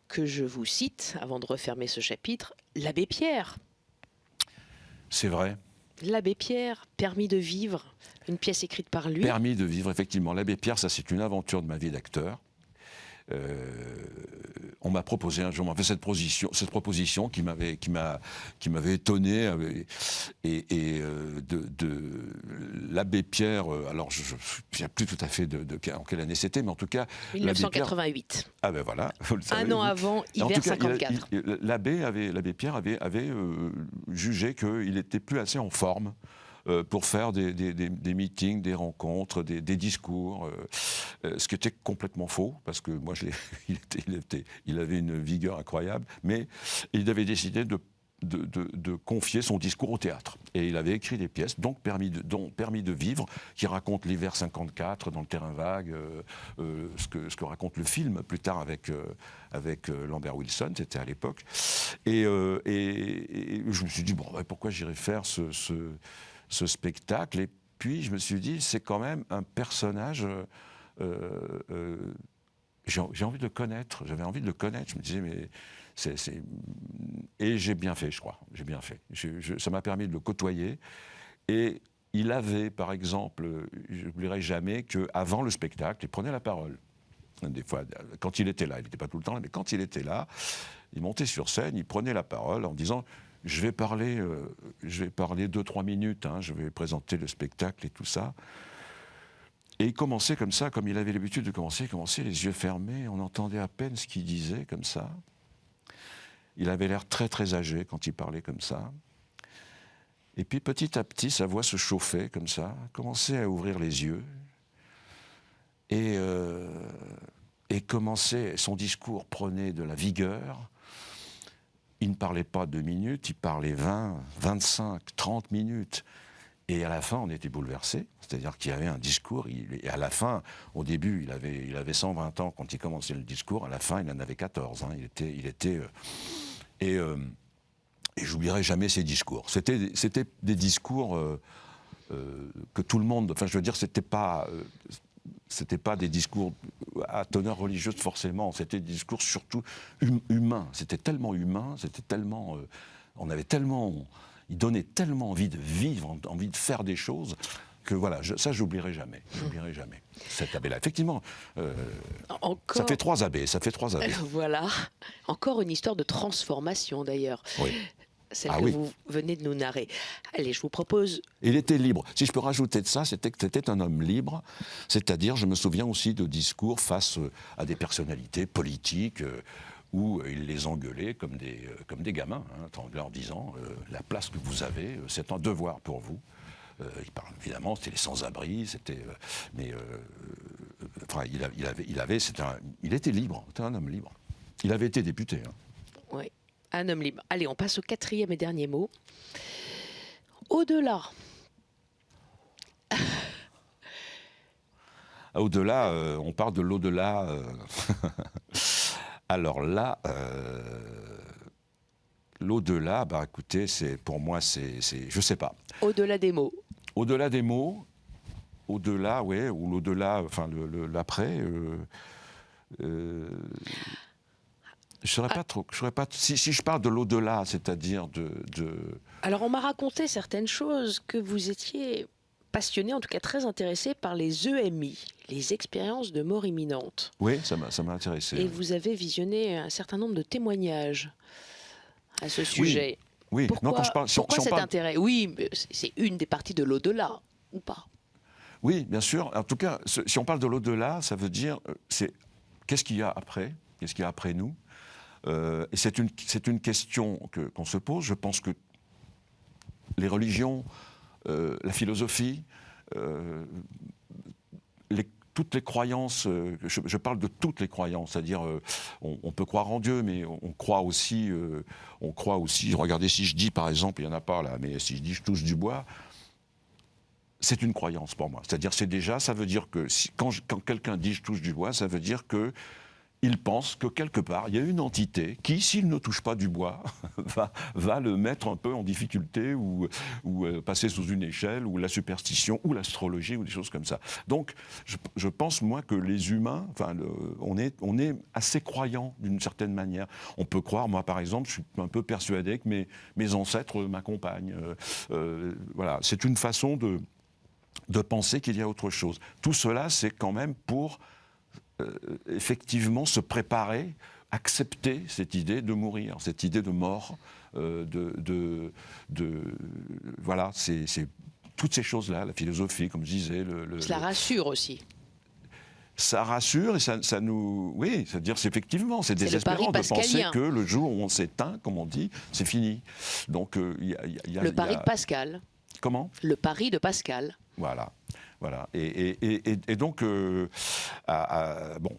que je vous cite, avant de refermer ce chapitre, l'abbé Pierre. C'est vrai. L'abbé Pierre, Permis de vivre, une pièce écrite par lui. Permis de vivre, effectivement. L'abbé Pierre, ça c'est une aventure de ma vie d'acteur. On m'a proposé un jour, on m'a fait cette proposition qui m'avait étonné, et l'abbé Pierre, alors je ne sais plus tout à fait en quelle année c'était, mais en tout cas... 1988. Ah ben voilà, vous le savez. Un an avant, hiver 54. L'abbé Pierre avait jugé qu'il n'était plus assez en forme pour faire des meetings, des rencontres, des discours, ce qui était complètement faux, parce que moi, il avait une vigueur incroyable, mais il avait décidé de confier son discours au théâtre. Et il avait écrit des pièces, dont Permis de vivre, qui raconte l'hiver 54 dans le terrain vague, ce que raconte le film plus tard avec Lambert Wilson, c'était à l'époque. Et je me suis dit, bon, pourquoi j'irais faire ce spectacle? Et puis je me suis dit, c'est quand même un personnage, j'ai envie de le connaître, j'avais envie de le connaître, je me disais, mais et j'ai bien fait, je crois, j'ai bien fait. Ça m'a permis de le côtoyer, et il avait, par exemple, je n'oublierai jamais qu'avant le spectacle, il prenait la parole. Des fois, quand il était là, il n'était pas tout le temps là, mais quand il était là, il montait sur scène, il prenait la parole en disant... Je vais parler 2-3 minutes, hein, je vais présenter le spectacle et tout ça. Et il commençait comme ça, comme il avait l'habitude de commencer, les yeux fermés, on entendait à peine ce qu'il disait comme ça. Il avait l'air très très âgé quand il parlait comme ça. Et puis petit à petit, sa voix se chauffait comme ça, commençait à ouvrir les yeux. Et son discours prenait de la vigueur. Il ne parlait pas 2 minutes, il parlait 20, 25, 30 minutes. Et à la fin, on était bouleversés. C'est-à-dire qu'il y avait un discours. Et à la fin, au début, il avait 120 ans quand il commençait le discours. À la fin, il en avait 14. Hein. Et j'oublierai jamais ces discours. C'était des discours que tout le monde... Enfin, je veux dire, c'était pas des discours à teneur religieuse forcément, c'était des discours surtout humains. C'était tellement humain, c'était tellement... il donnait tellement envie de vivre, envie de faire des choses, que voilà, ça j'oublierai jamais. J'oublierai jamais. Cet abbé-là, effectivement, ça fait 3 abbés, Voilà, encore une histoire de transformation d'ailleurs. Oui. celle Ah que oui. vous venez de nous narrer. Allez, je vous propose... Il était libre. Si je peux rajouter de ça, c'était que c'était un homme libre. C'est-à-dire, je me souviens aussi de discours face à des personnalités politiques où il les engueulait comme des gamins, en leur disant la place que vous avez, c'est un devoir pour vous. Il parle évidemment, c'était les sans-abri, enfin, il était libre, c'était un homme libre. Il avait été député. Oui, un homme libre. Allez, on passe au 4e et dernier mot. Au-delà. Au-delà, on parle de l'au-delà. Alors là, l'au-delà, écoutez, pour moi, je sais pas. Au-delà des mots. Au-delà des mots, au-delà, ouais, ou l'au-delà, enfin l'après. Je saurais pas trop. Si je parle de l'au-delà, c'est-à-dire de. Alors, on m'a raconté certaines choses, que vous étiez passionné, en tout cas très intéressé par les EMI, les expériences de mort imminente. Oui, ça m'a intéressé. Et vous avez visionné un certain nombre de témoignages à ce sujet. Oui. Pourquoi, Non, quand je parle, pourquoi cet intérêt? Oui, mais c'est une des parties de l'au-delà, ou pas? Oui, bien sûr. En tout cas, si on parle de l'au-delà, ça veut dire qu'est-ce qu'il y a après? Qu'est-ce qu'il y a après nous? Et c'est une question qu'on se pose. Je pense que les religions, la philosophie, toutes les croyances, je parle de toutes les croyances, c'est-à-dire on peut croire en Dieu, mais on croit aussi, regardez, si je dis par exemple, il n'y en a pas là, mais si je dis je touche du bois, c'est une croyance pour moi. C'est-à-dire ça veut dire que quand quelqu'un dit je touche du bois, ça veut dire que il pense que quelque part, il y a une entité qui, s'il ne touche pas du bois, va le mettre un peu en difficulté ou passer sous une échelle, ou la superstition, ou l'astrologie, ou des choses comme ça. Donc, je pense, moi, que les humains, on est assez croyants d'une certaine manière. On peut croire, moi, par exemple, je suis un peu persuadé que mes ancêtres m'accompagnent. Voilà, c'est une façon de penser qu'il y a autre chose. Tout cela, c'est quand même pour... effectivement se préparer, accepter cette idée de mourir, cette idée de mort, voilà, c'est toutes ces choses-là, la philosophie, comme je disais. Cela rassure aussi. Ça rassure et ça nous... Oui, c'est-à-dire effectivement, c'est désespérant de penser que le jour où on s'éteint, comme on dit, c'est fini. Donc, le pari de Pascal. Comment ? Le pari de Pascal. Voilà. Et donc,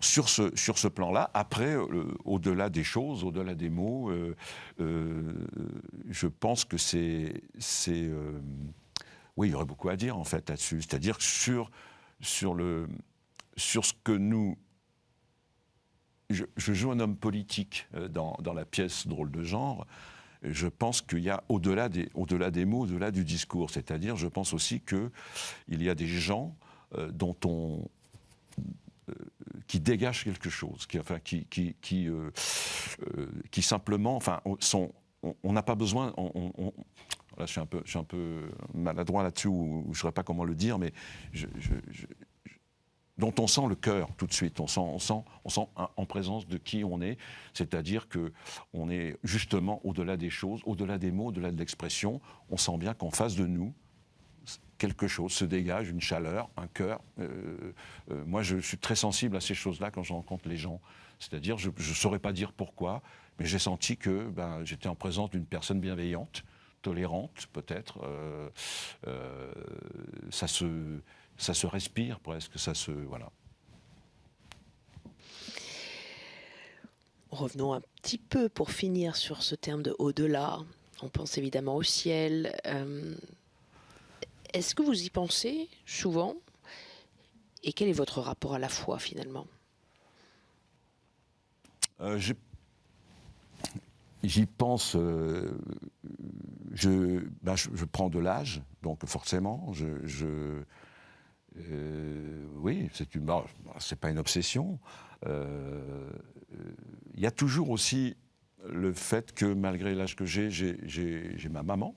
sur ce plan-là, après, au-delà des choses, au-delà des mots, je pense que oui, il y aurait beaucoup à dire en fait là-dessus. C'est-à-dire sur ce que nous... Je joue un homme politique dans la pièce Drôle de genre. Je pense qu'il y a au-delà des mots, au-delà du discours. C'est-à-dire, je pense aussi qu'il y a des gens qui dégagent quelque chose, qui simplement, on n'a pas besoin. Là, je suis un peu maladroit là-dessus, ou je ne saurais pas comment le dire, mais dont on sent le cœur tout de suite, on sent en présence de qui on est, c'est-à-dire qu'on est justement au-delà des choses, au-delà des mots, au-delà de l'expression, on sent bien qu'en face de nous, quelque chose se dégage, une chaleur, un cœur. Moi, je suis très sensible à ces choses-là quand je rencontre les gens. C'est-à-dire, je ne saurais pas dire pourquoi, mais j'ai senti que j'étais en présence d'une personne bienveillante, tolérante peut-être. Ça se respire presque, voilà. Revenons un petit peu pour finir sur ce terme de au-delà. On pense évidemment au ciel. Est-ce que vous y pensez souvent? Et quel est votre rapport à la foi finalement? J'y pense. Je prends de l'âge, donc forcément, oui, c'est pas une obsession. Il y a toujours aussi le fait que malgré l'âge que j'ai ma maman.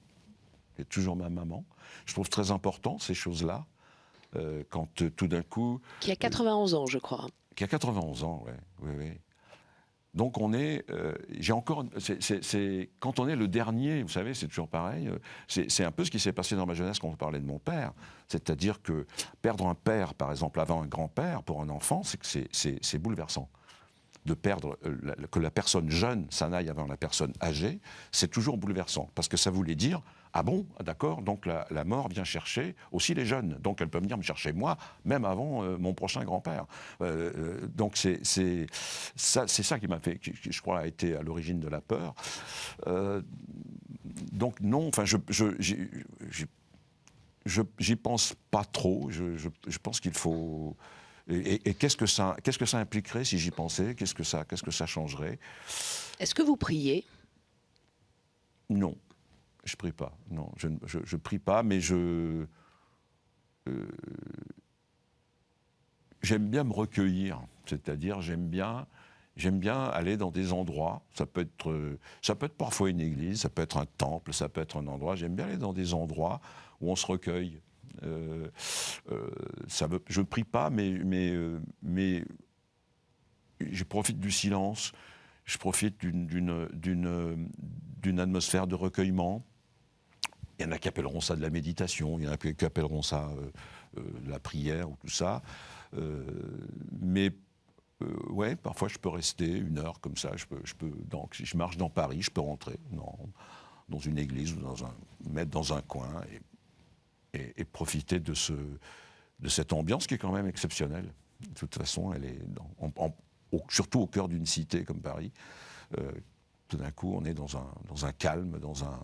J'ai toujours ma maman. Je trouve très important ces choses-là. Quand tout d'un coup... Qui a 91 ans, je crois. Qui a 91 ans, oui. Donc on est, j'ai encore, quand on est le dernier, vous savez, c'est toujours pareil. C'est un peu ce qui s'est passé dans ma jeunesse quand on parlait de mon père. C'est-à-dire que perdre un père, par exemple, avant un grand-père, pour un enfant, c'est bouleversant. De perdre, que la personne jeune s'en aille avant la personne âgée, c'est toujours bouleversant. Parce que ça voulait dire, ah bon, d'accord, donc la mort vient chercher aussi les jeunes. Donc elle peut venir me chercher moi, même avant mon prochain grand-père. Donc c'est ça qui m'a fait, qui, je crois, a été à l'origine de la peur. Donc non, enfin j'y pense pas trop. Je pense qu'il faut... Et qu'est-ce que ça impliquerait si j'y pensais? Qu'est-ce que ça changerait? Est-ce que vous priez? Non, je prie pas. Non, je prie pas, mais j'aime bien me recueillir. C'est-à-dire, j'aime bien aller dans des endroits. Ça peut être parfois une église, ça peut être un temple, ça peut être un endroit. J'aime bien aller dans des endroits où on se recueille. Je ne prie pas, mais je profite du silence, je profite d'une atmosphère de recueillement. Il y en a qui appelleront ça de la méditation, il y en a qui appelleront ça de la prière ou tout ça. Ouais, parfois je peux rester une heure comme ça. Donc, si je marche dans Paris, je peux rentrer dans une église ou mettre dans un coin et profiter de cette ambiance qui est quand même exceptionnelle. De toute façon, elle est surtout au cœur d'une cité comme Paris. Tout d'un coup, on est dans un calme, dans un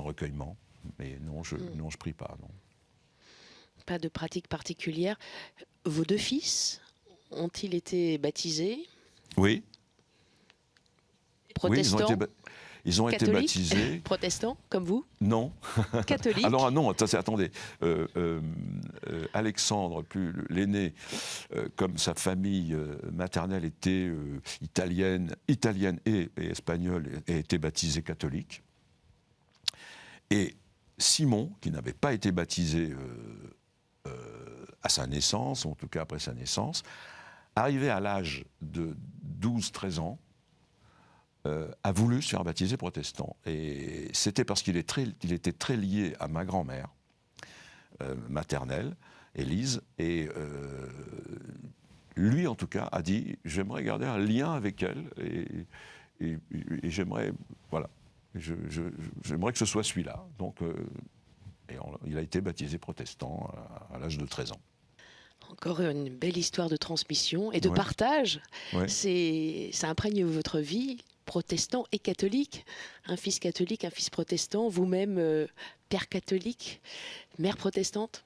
recueillement. Mais non, je prie pas. Non. Pas de pratique particulière. Vos deux fils ont-ils été baptisés? Oui. Protestants? Oui, ils ont été baptisés. Protestants, comme vous? Non. Catholiques? Alors non, attendez. Alexandre, l'aîné, comme sa famille maternelle était italienne et espagnole, a été baptisé catholique. Et Simon, qui n'avait pas été baptisé à sa naissance, en tout cas après sa naissance, arrivé à l'âge de 12-13 ans, a voulu se faire baptiser protestant. Et c'était parce qu'il était très lié à ma grand-mère maternelle, Élise, et lui, en tout cas, a dit « J'aimerais garder un lien avec elle et j'aimerais... Voilà. J'aimerais que ce soit celui-là. » Donc, il a été baptisé protestant à l'âge de 13 ans. Encore une belle histoire de transmission et de Ouais. partage. Ouais. Ça imprègne votre vie, protestant et catholique. Un fils catholique, un fils protestant, vous-même père catholique, mère protestante.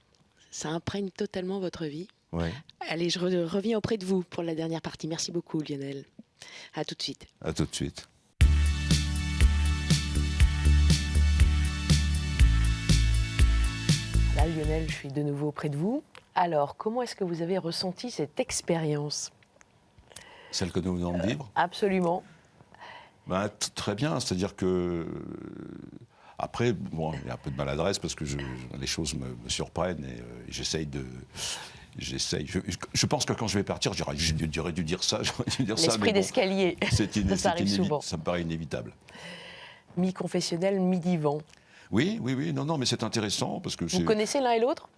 Ça imprègne totalement votre vie. Ouais. Allez, je reviens auprès de vous pour la dernière partie. Merci beaucoup, Lionel. À tout de suite. À tout de suite. Là, Lionel, je suis de nouveau auprès de vous. Alors, comment est-ce que vous avez ressenti cette expérience? Celle que nous venons de vivre? Absolument. Ben, très bien, c'est-à-dire que... Après, bon, il y a un peu de maladresse parce que les choses me surprennent et j'essaye de... Je pense que quand je vais partir, j'aurais dû dire ça. L'esprit d'escalier, ça arrive souvent. Ça me paraît inévitable. Mi-confessionnel, mi-divan. Oui, non, mais c'est intéressant parce que Vous connaissez l'un et l'autre?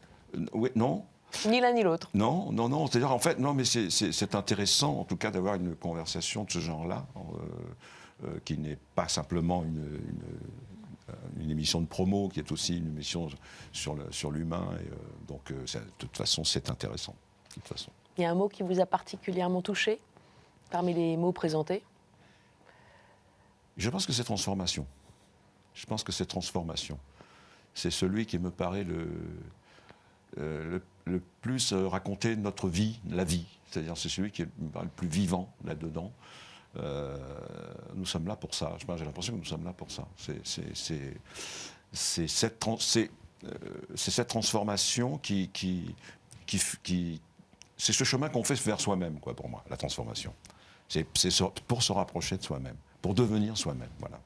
Oui, non. Ni l'un ni l'autre. Non. C'est-à-dire, en fait, non, mais c'est intéressant, en tout cas, d'avoir une conversation de ce genre-là, qui n'est pas simplement une émission de promo, qui est aussi une émission sur l'humain. Donc, de toute façon, c'est intéressant. De toute façon. Il y a un mot qui vous a particulièrement touché parmi les mots présentés? Je pense que c'est transformation. C'est celui qui me paraît le plus raconter notre vie, la vie. C'est-à-dire, c'est celui qui est le plus vivant là-dedans. Nous sommes là pour ça. J'ai l'impression que nous sommes là pour ça. C'est cette transformation c'est ce chemin qu'on fait vers soi-même, quoi, pour moi, la transformation. C'est pour se rapprocher de soi-même, pour devenir soi-même, voilà.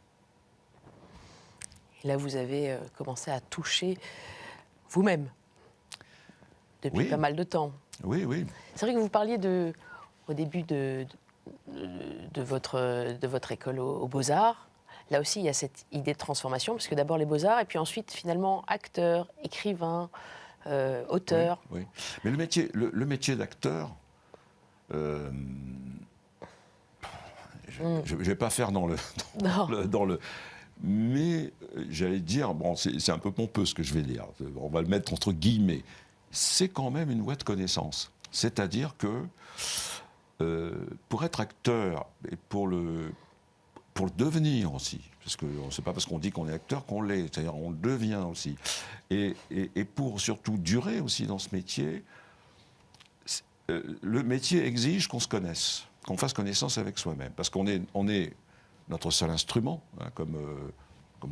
Et là, vous avez commencé à toucher vous-même depuis pas mal de temps. Oui. C'est vrai que vous parliez de au début de votre école aux Beaux-Arts. Là aussi, il y a cette idée de transformation, parce que d'abord les Beaux-Arts, et puis ensuite, finalement, acteur, écrivain, auteur. Oui, oui. Mais le métier d'acteur, je ne vais pas faire dans le mais j'allais dire, bon, c'est un peu pompeux ce que je vais dire, on va le mettre entre guillemets, c'est quand même une voie de connaissance. C'est-à-dire que pour être acteur et pour le devenir aussi, parce que c'est pas parce qu'on dit qu'on est acteur qu'on l'est, c'est-à-dire on le devient aussi, et pour surtout durer aussi dans ce métier, le métier exige qu'on se connaisse, qu'on fasse connaissance avec soi-même, parce qu'on est notre seul instrument, hein, comme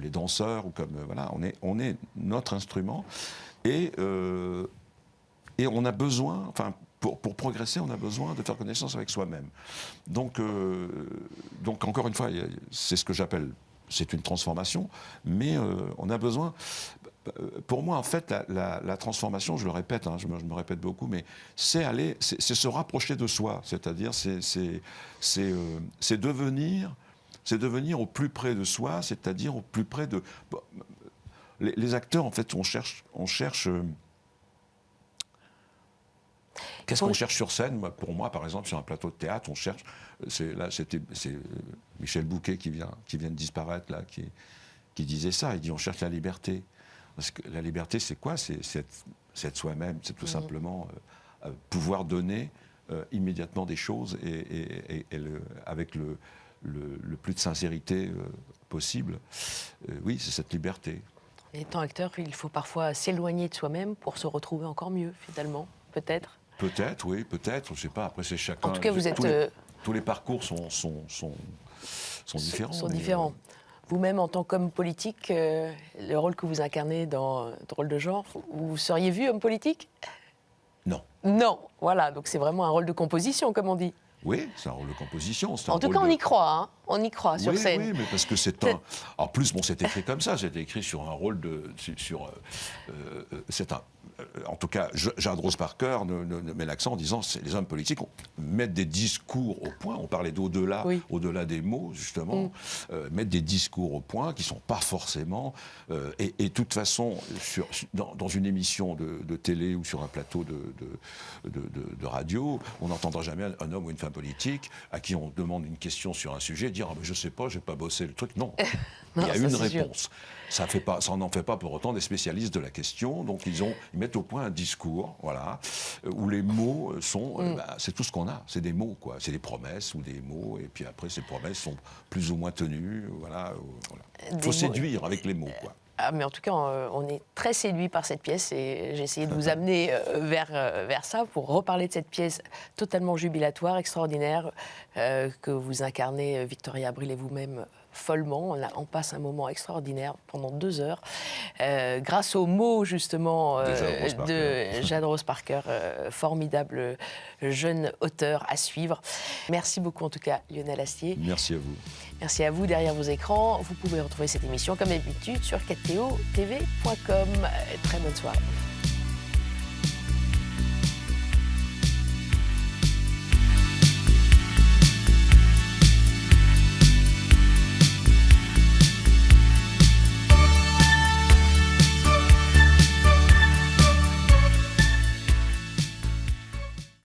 les danseurs, ou comme voilà, on est notre instrument, et on a besoin, enfin, pour progresser, on a besoin de faire connaissance avec soi-même. Donc encore une fois, c'est ce que j'appelle, c'est une transformation, mais on a besoin. Pour moi, en fait, la transformation, je le répète, hein, je me répète beaucoup, mais c'est se rapprocher de soi, c'est-à-dire c'est devenir au plus près de soi, c'est-à-dire au plus près de. Les acteurs, en fait, on cherche. Qu'est-ce qu'on cherche sur scène ? Pour moi, par exemple, sur un plateau de théâtre, on cherche. C'est Michel Bouquet qui vient de disparaître là, qui disait ça. Il dit on cherche la liberté. Parce que la liberté, c'est quoi ? C'est être soi-même. C'est tout simplement pouvoir donner immédiatement des choses et avec le plus de sincérité possible. Oui, c'est cette liberté. Et étant acteur, il faut parfois s'éloigner de soi-même pour se retrouver encore mieux, finalement, peut-être. Peut-être, oui, peut-être. Je ne sais pas. Après, c'est chacun. En tout cas, vous êtes. Tous les parcours sont différents. Sont différents. Vous-même, en tant qu'homme politique, le rôle que vous incarnez dans Drôle de genre, vous seriez vu homme politique ? Non. Non, voilà. Donc c'est vraiment un rôle de composition, comme on dit. Oui, c'est un rôle de composition. En tout cas, on y croit, hein. On y croit sur scène. Oui, mais parce que c'est un. En plus, bon, c'est écrit comme ça. C'est écrit sur un rôle de. C'est un. En tout cas, Jadrose Parker met l'accent en disant que les hommes politiques mettent des discours au point. On parlait d'au-delà, au-delà des mots, justement. Mettre des discours au point qui ne sont pas forcément. Et de toute façon, dans une émission de télé ou sur un plateau de radio, on n'entendra jamais un homme ou une femme politique à qui on demande une question sur un sujet dire ah, mais je ne sais pas, je n'ai pas bossé le truc. Non, il y a une réponse. Ça n'en fait pas pour autant des spécialistes de la question. Donc ils mettent au point un discours, voilà, où les mots sont, c'est tout ce qu'on a, c'est des mots, quoi, c'est des promesses ou des mots, et puis après ces promesses sont plus ou moins tenues, voilà. Il faut séduire avec les mots, quoi. Ah, mais en tout cas, on est très séduit par cette pièce et j'ai essayé de vous amener vers ça pour reparler de cette pièce totalement jubilatoire, extraordinaire, que vous incarnez, Victoria Abril et vous-même, follement. On passe un moment extraordinaire pendant 2 heures, grâce aux mots, justement, de Jadrose Parker, formidable jeune auteur à suivre. Merci beaucoup, en tout cas, Lionel Astier. Merci à vous. Merci à vous derrière vos écrans. Vous pouvez retrouver cette émission, comme d'habitude, sur 4TOTV.com. Très bonne soirée.